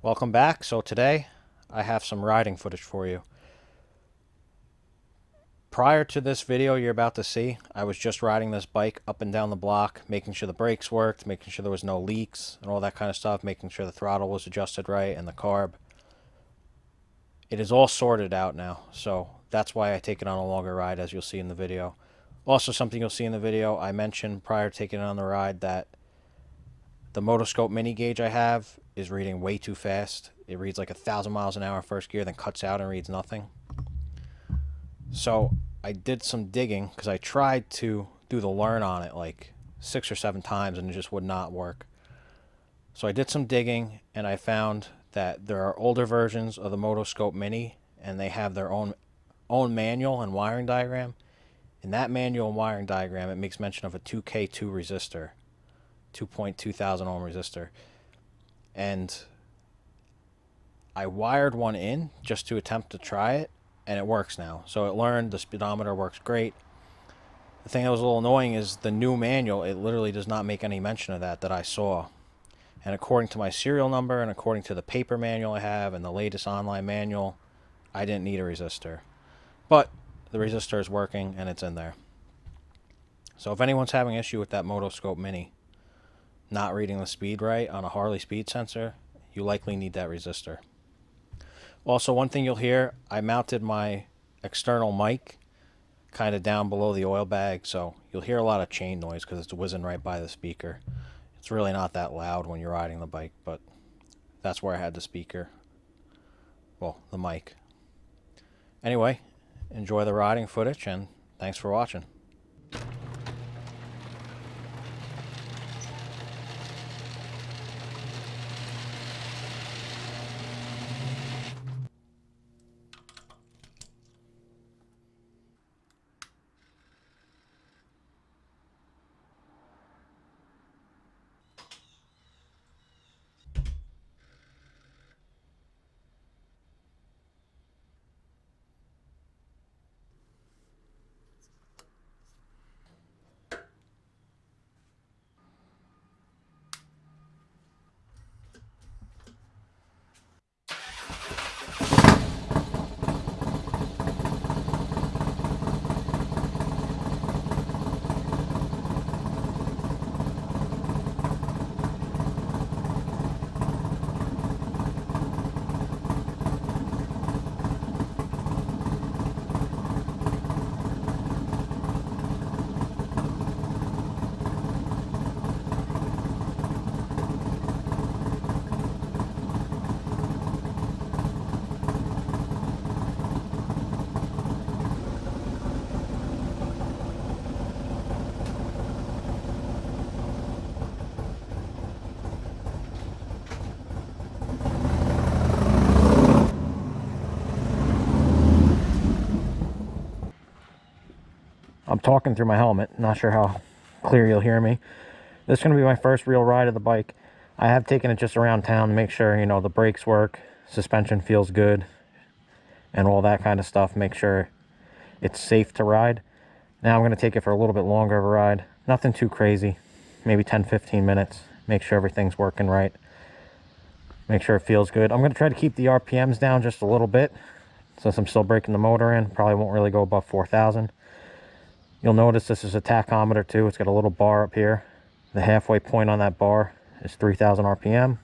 Welcome back. So today I have some riding footage for you. Prior to this video you're about to see, I was just riding this bike up and down the block, making sure the brakes worked, making sure there was no leaks and all that kind of stuff, making sure the throttle was adjusted right and the carb. It is all sorted out now, so that's why I take it on a longer ride, as you'll see in the video. Also, something you'll see in the video, I mentioned prior to taking it on the ride that the Motoscope mini gauge I have is reading way too fast. It reads like 1,000 miles an hour in first gear, then cuts out and reads nothing. So I did some digging because I tried to do the learn on it like 6 or 7 times and it just would not work. So I did some digging and I found that there are older versions of the Motoscope mini and they have their own manual and wiring diagram. In that manual and wiring diagram, it makes mention of a 2K2 resistor, 2.2 thousand ohm resistor. And I wired one in just to attempt to try it, and it works now. So it learned, the speedometer works great. The thing that was a little annoying is the new manual, it literally does not make any mention of that I saw. And according to my serial number and according to the paper manual I have and the latest online manual, I didn't need a resistor. But the resistor is working and it's in there. So if anyone's having an issue with that Motoscope mini not reading the speed right on a Harley speed sensor, you likely need that resistor. Also, one thing you'll hear, I mounted my external mic kind of down below the oil bag, so you'll hear a lot of chain noise because it's whizzing right by the speaker. It's really not that loud when you're riding the bike, but that's where I had the speaker. Well, the mic. Anyway, enjoy the riding footage and thanks for watching. I'm talking through my helmet, not sure how clear you'll hear me. This is going to be my first real ride of the bike. I have taken it just around town to make sure, you know, the brakes work, suspension feels good, and all that kind of stuff. Make sure it's safe to ride. Now I'm going to take it for a little bit longer of a ride. Nothing too crazy, maybe 10-15 minutes. Make sure everything's working right. Make sure it feels good. I'm going to try to keep the RPMs down just a little bit since I'm still breaking the motor in. Probably won't really go above 4,000. You'll notice this is a tachometer too. It's got a little bar up here. The halfway point on that bar is 3,000 RPM.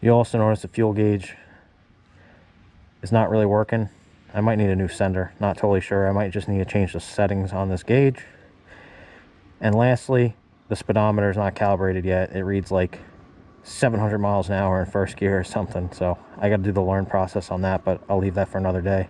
You'll also notice the fuel gauge is not really working. I might need a new sender. Not totally sure. I might just need to change the settings on this gauge. And lastly, the speedometer is not calibrated yet. It reads like 700 miles an hour in first gear or something. So I got to do the learn process on that, but I'll leave that for another day.